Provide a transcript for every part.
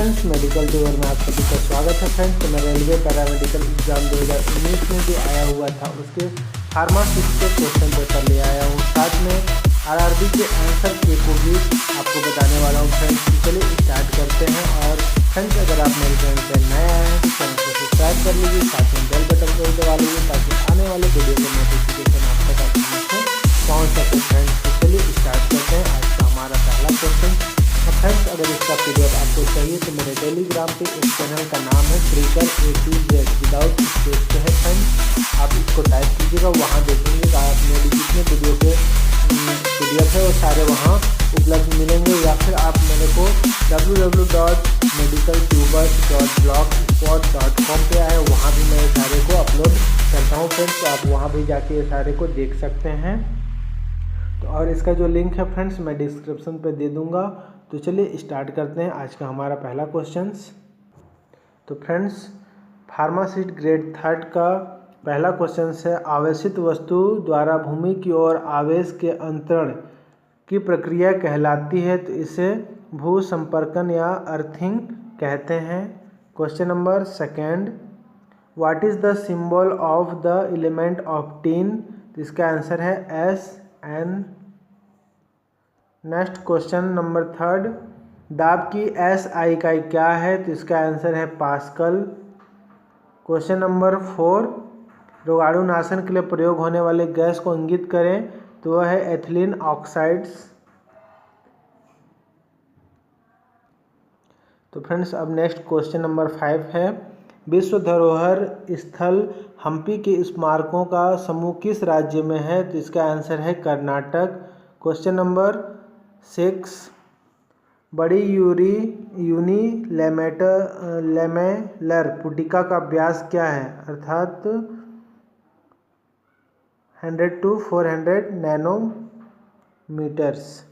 Friends, medical tour में आप सभी का स्वागत है। फ्रेंड्स, तो मैं रेलवे पैरामेडिकल एग्जाम 2019 में जो आया हुआ था उसके फार्मासिस्ट के क्वेश्चन पेपर ले आया हूँ। साथ में आरआरबी के आंसर के को भी आपको बताने वाला हूँ। फ्रेंड्स, चलिए स्टार्ट करते हैं। और फ्रेंड्स, अगर आप मेरे चैनल पर नए आए हैं तो चैनल को सब्सक्राइब कर लीजिए, साथ में बेल बटन को दबा लीजिए ताकि आने वाले वीडियो का नोटिफिकेशन आप तक आसानी से पहुँच सके। फ्रेंड्स, तो चलिए स्टार्ट करते हैं आज का हमारा पहला क्वेश्चन। फ्रेंड्स, अगर इसका पीडीएफ आपको चाहिए तो मेरे टेलीग्राम पे एक चैनल का नाम है ट्रिकर A to Z without space पे है। फ्रेंड्स, आप इसको टाइप कीजिएगा, वहाँ देखेंगे आप मेरी जितने वीडियो के पीडीएफ है वो सारे वहाँ उपलब्ध मिलेंगे। या फिर आप मेरे को www.medicaltubers.blogspot.com पे आए, वहाँ भी मैं सारे को अपलोड करता हूँ। फ्रेंड्स, तो आप वहाँ भी जाके ये सारे को देख सकते हैं। तो और इसका जो लिंक है फ्रेंड्स मैं डिस्क्रिप्शन पे दे दूँगा। तो चलिए स्टार्ट करते हैं आज का हमारा पहला क्वेश्चंस। तो फ्रेंड्स, फार्मासिस्ट ग्रेड 3 का पहला क्वेश्चन है, आवेशित वस्तु द्वारा भूमि की ओर आवेश के अंतरण की प्रक्रिया कहलाती है, तो इसे भू संपर्कन या अर्थिंग कहते हैं। Question number second, what is the symbol of the element of tin, तो इसका आंसर है SN। Next question number third, दाब की SI इकाई क्या है, तो इसका आंसर है पास्कल। क्वेश्चन नंबर 4, रोगाणुनाशन के लिए प्रयोग होने वाले गैस को इंगित करें, तो वह है एथिलीन ऑक्साइड्स। तो फ्रेंड्स, अब नेक्स्ट क्वेश्चन नंबर 5 है, विश्व धरोहर स्थल हम्पी के स्मारकों का समूह किस राज्य में है, तो इसका आंसर है कर्नाटक। क्वेश्चन नंबर 6, बड़ी यूनिलैमेलर पुटिका का व्यास क्या है, अर्थात 100 to 400 नैनोमीटर्स।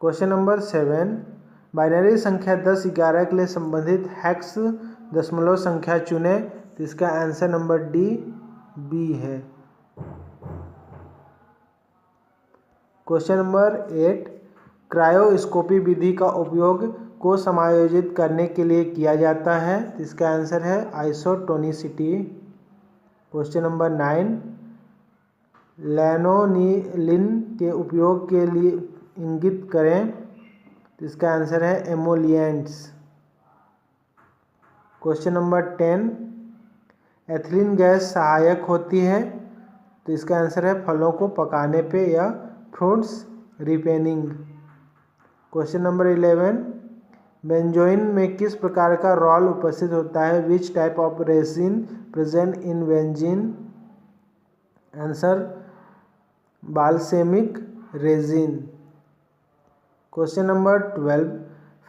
क्वेश्चन नंबर 7, बाइनरी संख्या 10, 11 के लिए संबंधित हेक्स दशमलव संख्या चुनें, तो इसका आंसर नंबर D B है। क्वेश्चन नंबर 8, क्रायोस्कोपी विधि का उपयोग को समायोजित करने के लिए किया जाता है, तो इसका आंसर है आइसोटोनिसिटी। क्वेश्चन नंबर 9, लैनोनिलिन के उपयोग के लिए इंगित करें, तो इसका आंसर है emollients. Question number 10, ethylene gas सहायक होती है, तो इसका आंसर है फलों को पकाने पे या fruits ripening. Question number 11, benzoin में किस प्रकार का रॉल उपस्थित होता है, which type of resin present in benzene, answer balsamic resin. Question number 12,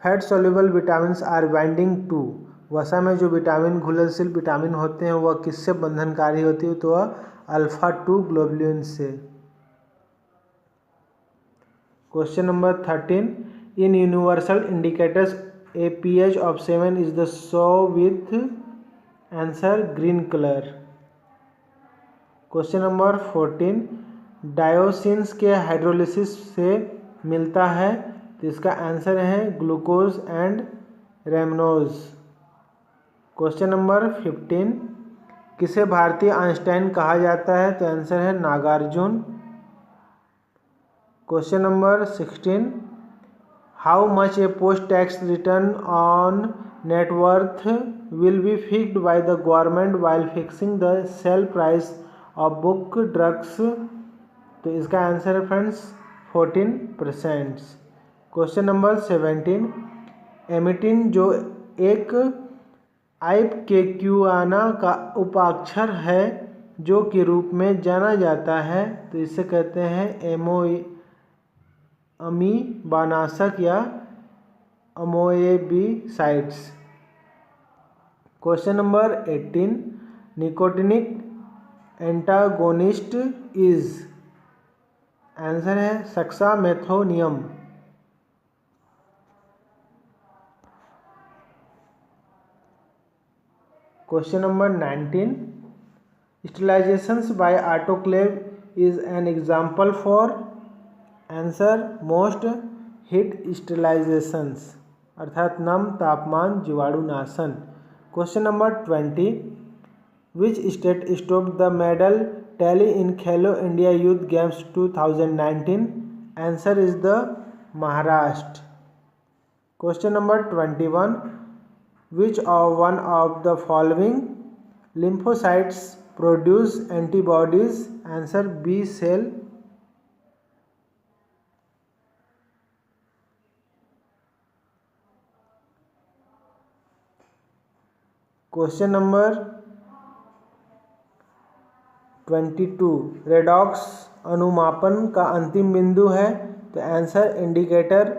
fat soluble vitamin are binding to, वसा में जो विटामिन घुलनशील विटामिन होते हैं वह किससे बंधनकारी होती है, तो वह अल्फा-2 ग्लोबुलिन से। Question number 13, in universal indicators A pH of 7 is the show with, answer green colour. Question number 14, डायोसिन्स के हाइड्रोलिसिस से मिलता है, तो इसका आंसर है glucose and rhamnose. Question number 15, किसे भारतीय आइंस्टाइन कहा जाता है, तो आंसर है Nagarjun. Question number 16, how much a post tax return on net worth will be fixed by the government while fixing the sale price of book drugs, तो इसका answer है फ्रेंड्स 14%। क्वेश्चन नंबर 17, एमिटिन जो एक आइपकेक्युआना का उपाक्षर है जो के रूप में जाना जाता है, तो इसे कहते हैं अमीबानाशक या amoebicides. Question number 18, nicotinic antagonist is, answer है suxamethonium. Question number 19, sterilizations by autoclave is an example for, answer most heat sterilizations. अर्थात नम तापमान जीवाणुनाशन। Question number 20, which state stopped the medal tally in Khelo India youth games 2019? Answer is the Maharashtra. Question number 21, which one of the following lymphocytes produce antibodies? Answer B cell. Question number 22, redox अनुमापन का अंतिम बिंदु है, तो answer indicator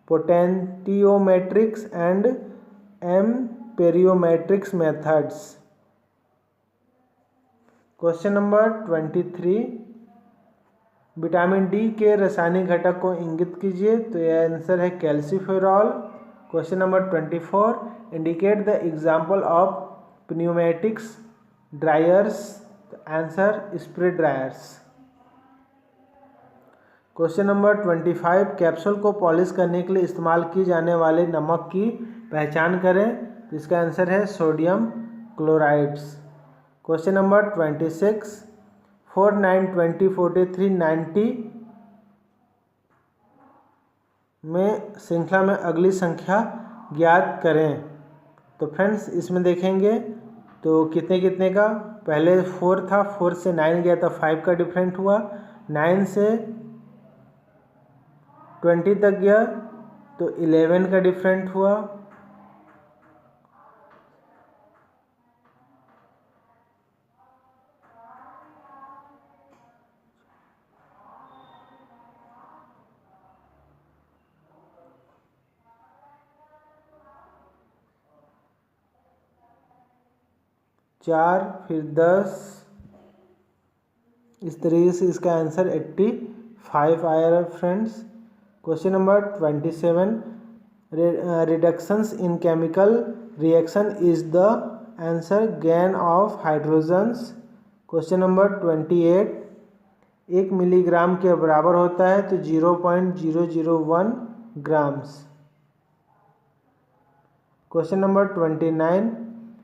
potentiometrics and amperometrics methods. Question number 23, vitamin D के रासायनिक घटक को इंगित कीजिए, तो यह आंसर है calciferol. Question number 24, indicate the example of pneumatics dryers, तो answer spray dryers. Question number 25, capsule को पॉलिश करने के लिए इस्तेमाल की जाने वाले नमक की पहचान करें, तो इसका आंसर है सोडियम क्लोराइड्स। क्वेश्चन नंबर 26, 4, 9, 20, 43, 90 में श्रृंखला में अगली संख्या ज्ञात करें। तो फ्रेंड्स इसमें देखेंगे तो कितने कितने का, पहले 4 था, 4 से 9 गया तो 5 का डिफरेंट हुआ, 9 से 20 तक गया तो 11 का डिफरेंट हुआ, 4, फिर 10, इस तरीके से इसका आंसर 85 आया friends. Question number 27, reductions in chemical reaction is the answer gain of hydrogens. Question number 28, 1 milligram के बराबर होता है तो 0.001 ग्राम्स। क्वेश्चन नंबर 29,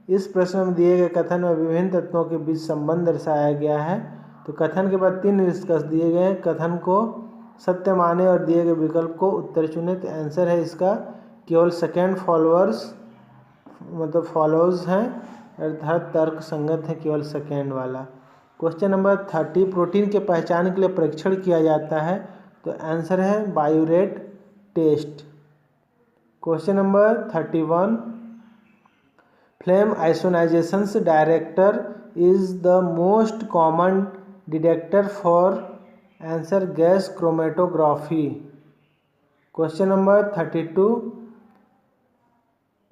इस प्रश्न में दिए गए कथन में विभिन्न तत्वों के बीच संबंध दर्शाया गया है, तो कथन के बाद 3 निष्कर्ष दिए गए हैं, कथन को सत्य माने और दिए गए विकल्प को उत्तर चुने, तो आंसर है इसका केवल सेकेंड फॉलोअर्स मतलब फॉलोअर्स हैं, अर्थात तर्क संगत है केवल सेकेंड वाला। क्वेश्चन नंबर 30, प्रोटीन के पहचान के लिए परीक्षण किया जाता है, तो आंसर है biuret test. Question number 31, flame ionizations director is the most common detector for, answer gas chromatography. Question number 32,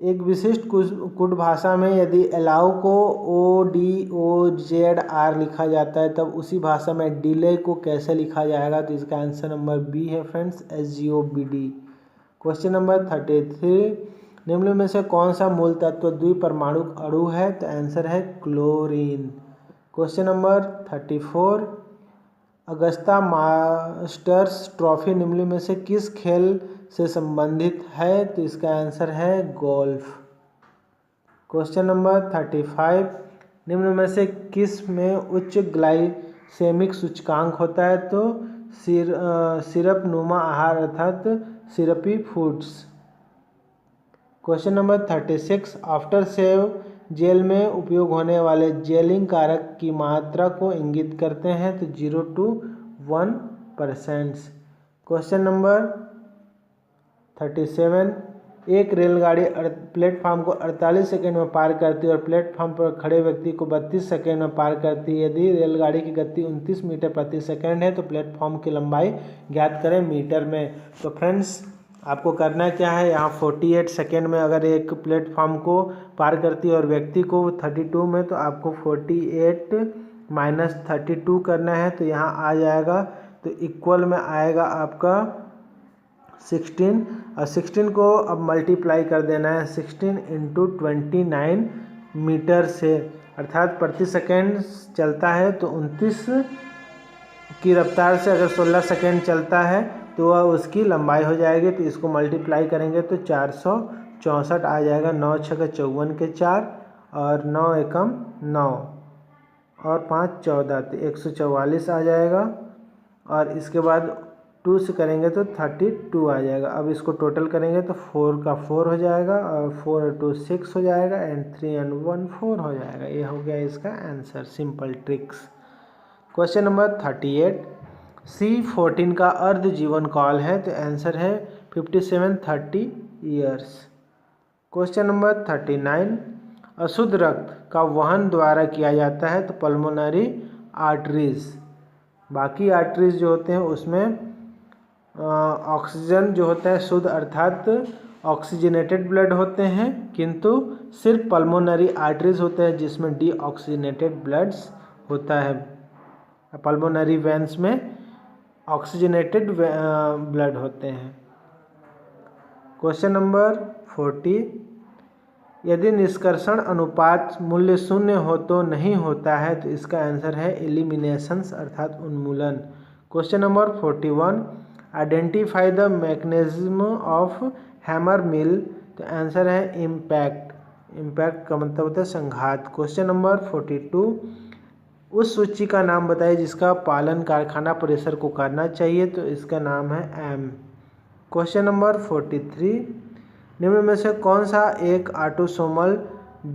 एक विशिष्ट कुट भाषा में यदि अलाउ को ODOZR लिखा जाता है तब उसी भाषा में डिले को कैसे लिखा जाएगा, तो इसका आंसर नंबर बी है फ्रेंड्स, SGOBD। क्वेश्चन नंबर 33, निम्न में से कौन सा मूल तत्व द्विपरमाणुक अणु है, तो आंसर है chlorine. Question number 34, Augusta Masters trophy निम्न में से किस खेल से संबंधित है, तो इसका आंसर है गोल्फ। क्वेश्चन नंबर 35, निम्न में से किस में उच्च ग्लाइसेमिक सूचकांक होता है, तो सिरप नुमा आहार अर्थात syrupy foods. Question number 36, aftershave gel में उपयोग होने वाले जेलिंग कारक की मात्रा को इंगित करते हैं, तो 0 to 1%। क्वेश्चन नंबर 37, एक रेलगाड़ी प्लेटफार्म को 48 सेकंड में पार करती है और प्लेटफार्म पर खड़े व्यक्ति को 32 सेकंड में पार करती है। यदि रेलगाड़ी की गति 29 मीटर प्रति सेकंड है तो प्लेटफार्म की लंबाई ज्ञात करें मीटर में। तो फ्रेंड्स आपको करना क्या है, यहाँ 48 सेकेंड में अगर एक प्लेटफॉर्म को पार करती है और व्यक्ति को 32 में, तो आपको 48 माइनस 32 करना है, तो यहाँ आ जाएगा तो इक्वल में आएगा आपका 16 और 16 को अब मल्टीप्लाई कर देना है 16 इंटू 29 मीटर से, अर्थात प्रति सेकेंड चलता है तो 29 की रफ्तार से अगर 16 सेकेंड चलता है तो वह उसकी लंबाई हो जाएगी। तो इसको मल्टीप्लाई करेंगे तो 464 आ जाएगा। 9 छक्के 54 के 4 और 9 एकम 9 और 5 14 तो 144 आ जाएगा। और इसके बाद 2 से करेंगे तो 32 आ जाएगा। अब इसको टोटल करेंगे तो 4 का 4 हो जाएगा और 4 और 2 6 हो जाएगा एंड 3 और 1 4 हो जाएगा। ये हो गया इसका answer. Simple tricks. Question number 38, C14 का अर्ध जीवन काल है तो आंसर है 5730 ईयर्स। क्वेश्चन नंबर 39, अशुद्ध रक्त का वहन द्वारा किया जाता है तो पल्मोनरी आर्टरीज। बाकी आर्टरीज जो होते हैं उसमें ऑक्सीजन जो होता है शुद्ध अर्थात ऑक्सीजनेटेड ब्लड होते हैं, किंतु सिर्फ पल्मोनरी आर्टरीज होते हैं जिसमें डीऑक्सीजनेटेड ब्लड्स होता है। पल्मोनरी वेंस में ऑक्सीजनेटेड ब्लड होते हैं। क्वेश्चन नंबर 40, यदि निष्कर्षण अनुपात मूल्य 0 हो तो नहीं होता है तो इसका आंसर है एलिमिनेशंस अर्थात उन्मूलन। Question number 41, identify the mechanism of hammer mill तो आंसर है इम्पैक्ट। इम्पैक्ट का मतलब होता है संघात। क्वेश्चन नंबर 42, उस सूची का नाम बताइए जिसका पालन कारखाना परिसर को करना चाहिए तो इसका नाम है एम। क्वेश्चन नंबर 43, निम्न में से कौन सा एक ऑटोसोमल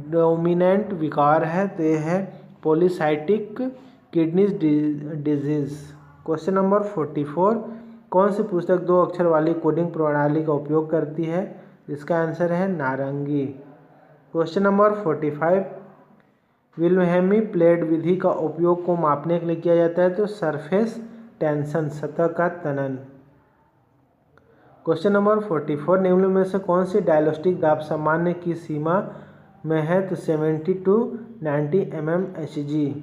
डोमिनेंट विकार है तो यह है पॉलीसाइटिक किडनी डिजीज। क्वेश्चन नंबर 44, कौन सी पुस्तक 2 अक्षर वाली कोडिंग प्रणाली का उपयोग करती है? इसका आंसर है नारंगी। क्वेश्चन नंबर 45, विल्हेमी प्लेट विधि का उपयोग को मापने के लिए किया जाता है तो सरफेस टेंशन सतह का तनन। क्वेश्चन नंबर 44, निम्न में से कौन सी डायलोस्टिक दाब सामान्य की सीमा में है तो 70 to 90 mmHg।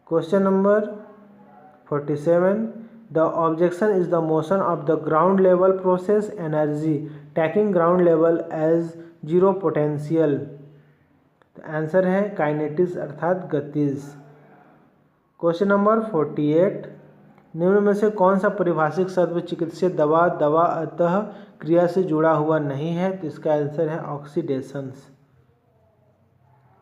Question number 47, the objection is the motion of the ground level process energy taking ground level as zero potential. तो आंसर है काइनेटिक्स अर्थात गतिज। क्वेश्चन नंबर 48, निम्न में से कौन सा परिभाषिक शब्द चिकित्सीय दवा दवा अतः क्रिया से जुड़ा हुआ नहीं है तो इसका आंसर है ऑक्सीडेशंस।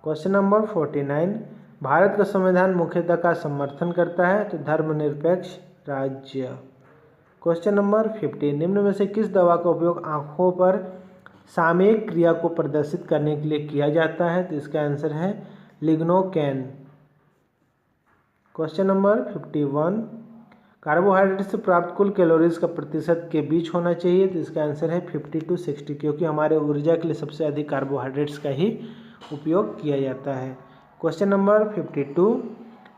क्वेश्चन नंबर 49, भारत का संविधान मुख्यतः का समर्थन करता है तो धर्मनिरपेक्ष राज्य। क्वेश्चन नंबर 50, निम्न में से किस दवा का उपयोग आंखों पर सामयिक क्रिया को प्रदर्शित करने के लिए किया जाता है तो इसका आंसर है लिग्नोकेन। क्वेश्चन नंबर 51, कार्बोहाइड्रेट से प्राप्त कुल कैलोरीज का प्रतिशत के बीच होना चाहिए तो इसका आंसर है 50 to 60 क्योंकि हमारे ऊर्जा के लिए सबसे अधिक कार्बोहाइड्रेट्स का ही उपयोग किया जाता है। क्वेश्चन नंबर 52,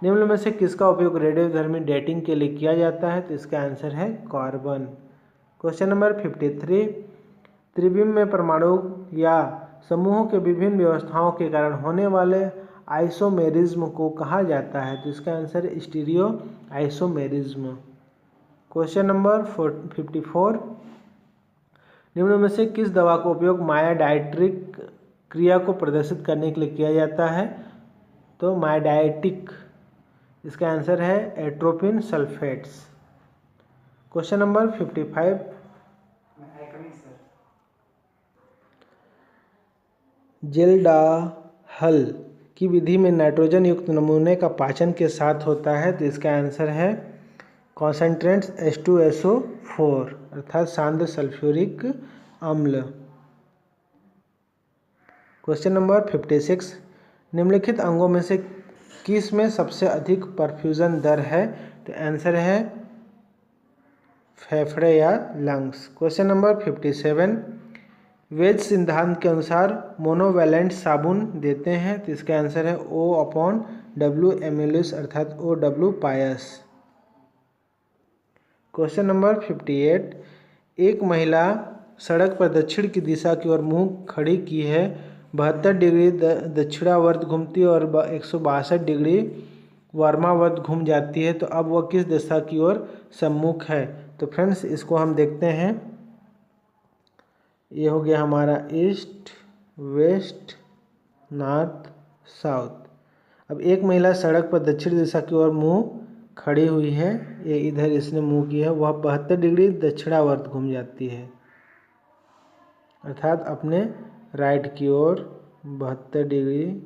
निम्न में से किसका उपयोग रेडियोधर्मी डेटिंग के लिए किया जाता है तो इसका आंसर है कार्बन। क्वेश्चन नंबर 53, त्रिविम में परमाणु या समूहों के विभिन्न व्यवस्थाओं के कारण होने वाले आइसोमेरिज्म को कहा जाता है तो इसका आंसर है स्टीरियो आइसोमेरिज्म। क्वेश्चन नंबर 54, निम्न में से किस दवा का उपयोग मायाडाइट्रिक क्रिया को प्रदर्शित करने के लिए किया जाता है तो मायाडाइटिक। इसका आंसर है एट्रोपिन सल्फेट्स। क्वेश्चन नंबर 55, जेल्डाहल की विधि में नाइट्रोजन युक्त नमूने का पाचन के साथ होता है तो इसका आंसर है कॉन्सेंट्रेंट्स H2SO4 अर्थात सांद्र सल्फ्यूरिक अम्ल। क्वेश्चन नंबर 56, निम्नलिखित अंगों में से किस में सबसे अधिक परफ्यूजन दर है तो आंसर है फेफड़े या लंग्स। क्वेश्चन नंबर 57, वेद सिद्धांत के अनुसार मोनोवैलेंट साबुन देते हैं तो इसका आंसर है O/W एम्यूलस अर्थात OW पायस। क्वेश्चन नंबर 58, एक महिला सड़क पर दक्षिण की दिशा की ओर मुंह खड़ी की है, 72 डिग्री दक्षिणावर्त घूमती है और 162 डिग्री वार्मावर्त घूम जाती है तो अब वह किस दिशा की ओर सम्मुख है तो फ्रेंड्स इसको हम देखते हैं। ये हो गया हमारा ईस्ट वेस्ट नॉर्थ साउथ। अब एक महिला सड़क पर दक्षिण दिशा की ओर मुंह खड़ी हुई है, ये इधर इसने मुंह किया है, वह 72 डिग्री दक्षिणावर्त घूम जाती है, अर्थात अपने राइट की ओर 72 डिग्री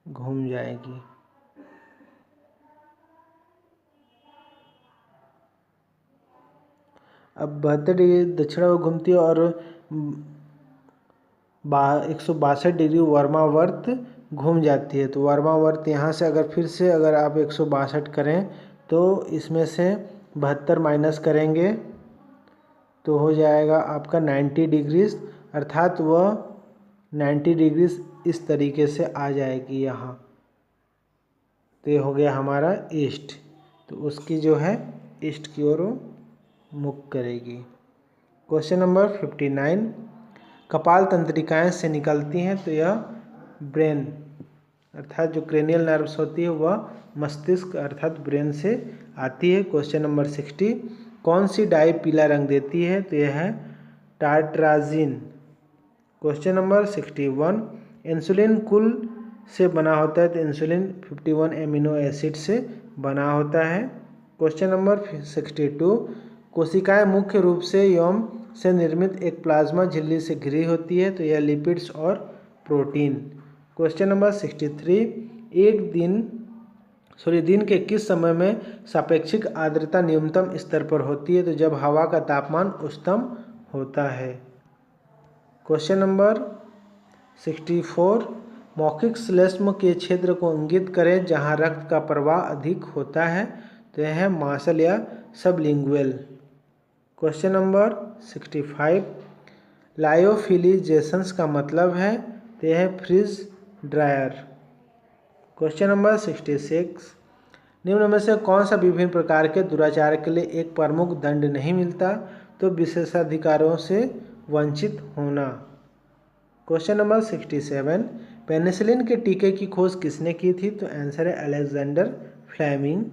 घूम जाएगी। अब 72 डिग्री दक्षिणावर्त घूमती है और 162 डिग्री वर्मावर्त घूम जाती है। तो वर्मावर्त यहाँ से अगर फिर से अगर आप 162 करें तो इसमें से 72 माइनस करेंगे तो हो जाएगा आपका 90 डिग्रीज, अर्थात वह 90 डिग्रीज इस तरीके से आ जाएगी यहाँ। तो ये हो गया हमारा ईस्ट, तो उसकी जो है ईस्ट की ओर मुख करेगी। क्वेश्चन नंबर 59, कपाल तंत्रिकाएं से निकलती हैं, तो यह ब्रेन अर्थात जो क्रेनियल नर्व्स होती है वह मस्तिष्क अर्थात ब्रेन से आती है। क्वेश्चन नंबर 60, कौन सी डाई पीला रंग देती है, तो यह है टार्ट्राजिन। क्वेश्चन नंबर 61, इंसुलिन कुल से बना होता है, तो इंसुलिन 51 एमिनो एसिड से बना होता है। क्वेश्चन नंबर 62, कोशिकाएं मुख्य रूप से यौन से निर्मित एक प्लाज्मा झिल्ली से घिरी होती है, तो यह लिपिड्स और प्रोटीन। क्वेश्चन नंबर 63, दिन के किस समय में सापेक्षिक आर्द्रता न्यूनतम स्तर पर होती है, तो जब हवा का तापमान उच्चतम होता है। क्वेश्चन नंबर 64, मौखिक श्लेष्म के क्षेत्र को इंगित करें जहां रक्त का प्रवाह अधिक होता है, तो यह है मासल या सबलिंगुअल। क्वेश्चन नंबर 65, लायोफिलिजेशंस का मतलब है, तो यह है फ्रीज ड्रायर। क्वेश्चन नंबर 66, निम्न में से कौन सा विभिन्न प्रकार के दुराचार के लिए एक प्रमुख दंड नहीं मिलता, तो विशेषाधिकारों से वंचित होना। क्वेश्चन नंबर 67, पेनिसिलिन के टीके की खोज किसने की थी, तो आंसर है अलेक्जेंडर फ्लेमिंग।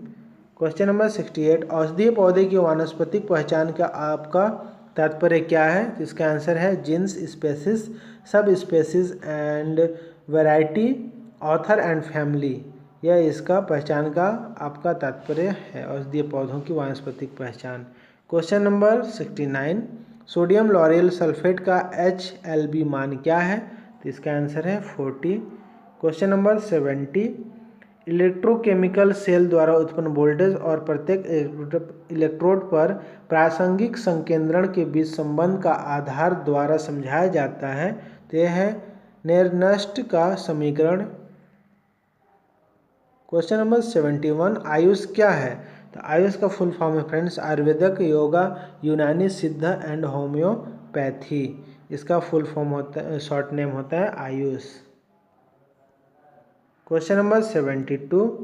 क्वेश्चन नंबर 68, औषधीय पौधे की वानस्पतिक पहचान का आपका तात्पर्य क्या है, तो इसका आंसर है जीन्स, स्पेसीज, सब species and variety, author and family. यह इसका पहचान का आपका तात्पर्य है, औषधीय पौधों की वानस्पतिक पहचान। Question number 69, sodium lauryl sulphate का HLB मान क्या है, तो इसका आंसर है 40। क्वेश्चन नंबर 70, इलेक्ट्रोकेमिकल सेल द्वारा उत्पन्न वोल्टेज और प्रत्येक इलेक्ट्रोड पर प्रासंगिक संकेंद्रण के बीच संबंध का आधार द्वारा समझाया जाता है, तो यह है नेर्नस्ट का समीकरण। क्वेश्चन नंबर 71, आयुष क्या है, तो आयुष का फुल फॉर्म है फ्रेंड्स आयुर्वेदिक, योगा, यूनानी, सिद्ध एंड होम्योपैथी। इसका फुल फॉर्म होता है, शॉर्ट नेम होता है आयुष। क्वेश्चन नंबर 72,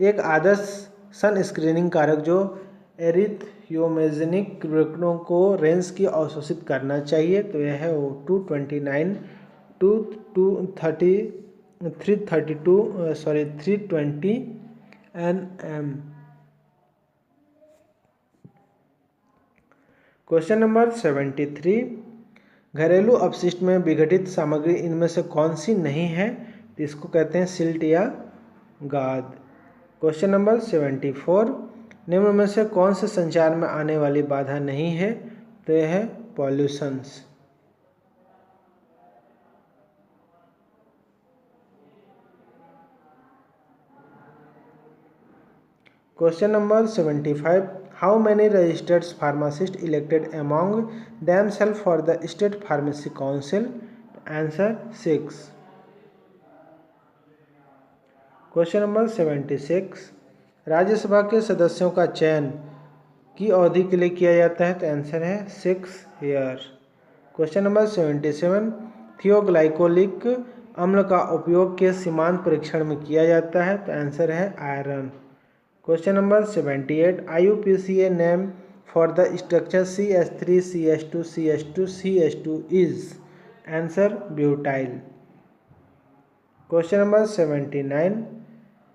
एक आदर्श सन स्क्रीनिंग कारक जो एरिथ्रोमेजेनिक किरणों को रेंज की अवशोषित करना चाहिए, तो यह है 229 320 nm। क्वेश्चन नंबर 73, घरेलू अपशिष्ट में विघटित सामग्री इनमें से कौन सी नहीं है, तो इसको कहते हैं सिल्ट या गाद। क्वेश्चन नंबर 74, निम्न में से कौन से संचार में आने वाली बाधा नहीं है, तो यह है pollutions. Question number 75, how many registered pharmacist elected among themselves for the state pharmacy council, answer 6। Question number 76, Rajya Sabha के सदस्यों का चयन की अवधि के लिए किया जाता है, तो आंसर है 6 ईयर। क्वेश्चन नंबर 77, थियोग्लाइकोलिक अम्ल का उपयोग के सीमांत परीक्षण में किया जाता है, तो आंसर है iron. Question number 78, IUPAC name for the structure CH3CH2CH2CH2 is, answer butyl. Question number 79,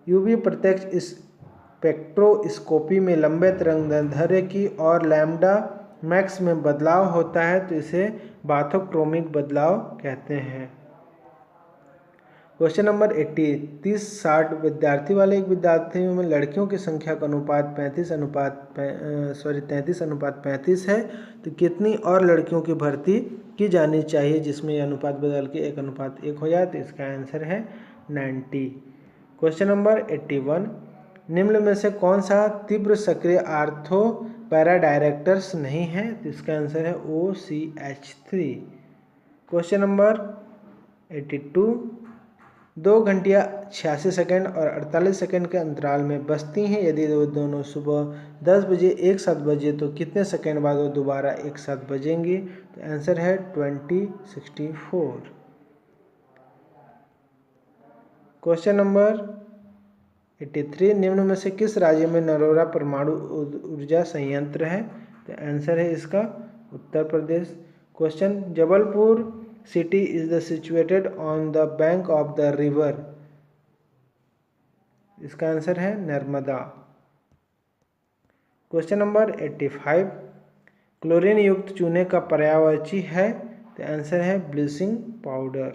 UV प्रत्यक्ष स्पेक्ट्रोस्कोपी में लंबे तरंगदैर्ध्य की और लैम्डा मैक्स में बदलाव होता है, तो इसे बाथोक्रोमिक बदलाव कहते हैं। क्वेश्चन नंबर 80, 30-60 विद्यार्थी वाले एक विद्यार्थियों में लड़कियों की संख्या का अनुपात 33:35 है, तो कितनी और लड़कियों की भर्ती की जानी चाहिए जिसमें यह अनुपात बदल के 1:1 हो जाए? तो इसका आंसर है 90। क्वेश्चन नंबर 81, निम्न में से कौन सा तीव्र सक्रिय आर्थो पैराडायरेक्टर्स नहीं है? तो इसका आंसर है OCH3। क्वेश्चन नंबर 82, 2 घंटियाँ 86 सेकंड और 48 सेकंड के अंतराल में बजती हैं। यदि वो दोनों सुबह 10 बजे एक साथ बजे तो कितने सेकंड बाद वो दोबारा एक साथ बजेंगी? तो आंसर है 2064। क्वेश्चन नंबर 83, निम्न में से किस राज्य में नरोरा परमाणु ऊर्जा संयंत्र है? तो आंसर है इसका Uttar Pradesh. Question, Jabalpur city is the situated on the bank of the river. इसका आंसर है नर्मदा। क्वेश्चन नंबर 85, क्लोरीन युक्त चूने का पर्यायवाची है? तो आंसर है ब्लीचिंग पाउडर।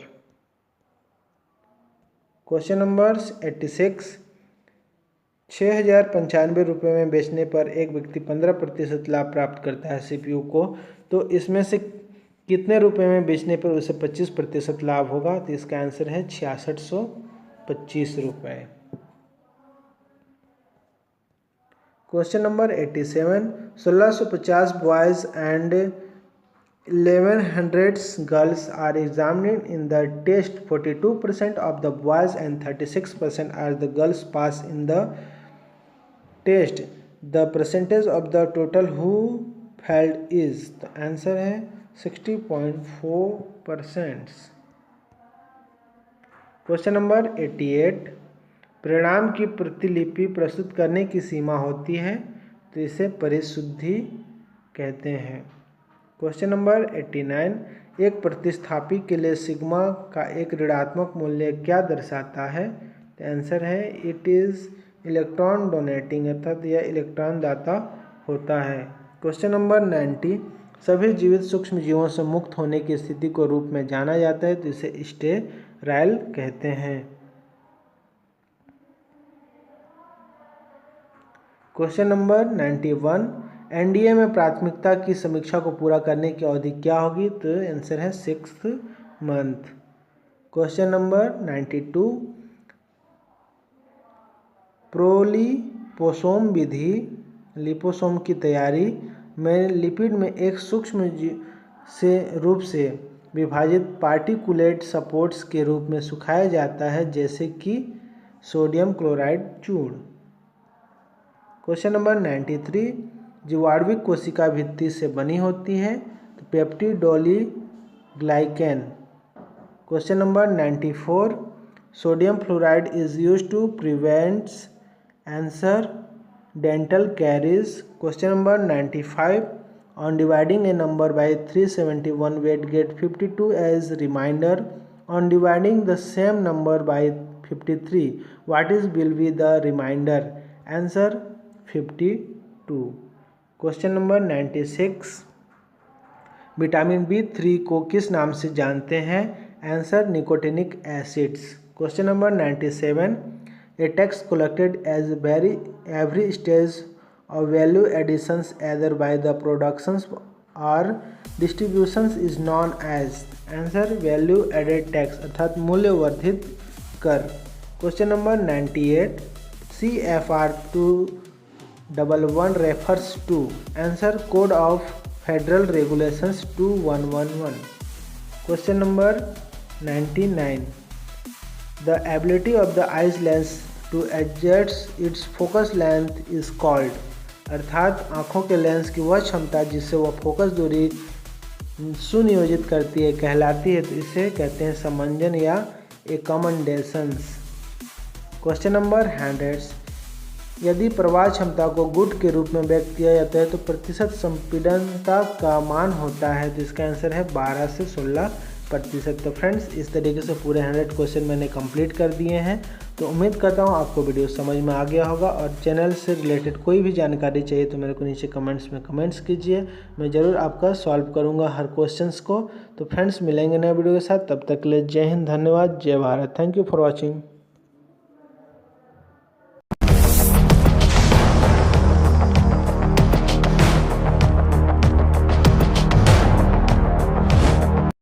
क्वेश्चन नंबर 86, 6,095 रुपये में बेचने पर एक व्यक्ति 15% लाभ प्राप्त करता है CPU को, तो इसमें से कितने रुपए में बेचने पर उसे 25% लाभ होगा? तो इसका आंसर है 6625 रुपये। Question number 87, 1650 boys and 1100 girls are examined in the test. 42% of the boys and 36% are the girls pass in the test. The percentage of the total who failed is? तो आंसर है 60.4%। Question number 88, परिणाम की प्रतिलिपि प्रस्तुत करने की सीमा होती है? तो इसे परिशुद्धि कहते हैं। क्वेश्चन नंबर 89, एक प्रतिस्थापी के लिए सिग्मा का एक ऋणात्मक मूल्य क्या दर्शाता है? तो आंसर है इट इज़ इलेक्ट्रॉन डोनेटिंग, अर्थात यह इलेक्ट्रॉन दाता होता है। क्वेश्चन नंबर 90, सभी जीवित सूक्ष्म जीवों से मुक्त होने की स्थिति को रूप में जाना जाता है? तो इसे स्टेराइल कहते हैं। क्वेश्चन नंबर 91, NDA में प्राथमिकता की समीक्षा को पूरा करने की अवधि क्या होगी? तो आंसर है 6 मंथ। क्वेश्चन नंबर 92, प्रोलिपोसोम विधि लिपोसोम की तैयारी में लिपिड में एक सूक्ष्म रूप से विभाजित पार्टिकुलेट सपोर्ट्स के रूप में सुखाया जाता है, जैसे कि सोडियम क्लोराइड चूर्ण। क्वेश्चन नंबर 93, जीवाणुविक कोशिका भित्ति से बनी होती है? तो peptidoglycan. Question number 94, sodium fluoride is used to prevents answer dental caries. Question number 95, on dividing a number by 371 we get 52 as reminder. On dividing the same number by 53 what is will be the remainder? Answer 52. Question number 96, vitamin B3 को किस नाम से जानते हैं? Answer nicotinic acids. Question number 97, a tax collected as every stage of value additions either by the productions or distributions is known as? Answer value added tax, अर्थात मूल्य वर्धित कर। Question number 98, CFR 211 refers to? Answer Code of Federal Regulations 2111. Question number 99, the ability of the eye's lens to adjust its focus length is called? अर्थात आँखों के lens की वह क्षमता जिससे वह फोकस दूरी सुनियोजित करती है कहलाती है? तो इसे कहते हैं समंजन या एकमंडेशंस। क्वेश्चन नंबर 100, यदि प्रवाह क्षमता को गुड के रूप में व्यक्त किया जाता है तो प्रतिशत संपीड़नता का मान होता है? तो इसका आंसर है 12 से 16 प्रतिशत। तो फ्रेंड्स इस तरीके से पूरे 100 क्वेश्चन मैंने कंप्लीट कर दिए हैं। तो उम्मीद करता हूँ आपको वीडियो समझ में आ गया होगा, और चैनल से रिलेटेड कोई भी जानकारी चाहिए तो मेरे को नीचे कमेंट्स में कमेंट्स कीजिए, मैं ज़रूर आपका सॉल्व करूँगा हर क्वेश्चंस को। तो फ्रेंड्स मिलेंगे नए वीडियो के साथ, तब तक के लिए जय हिंद, धन्यवाद, जय Bharat. Thank you for watching.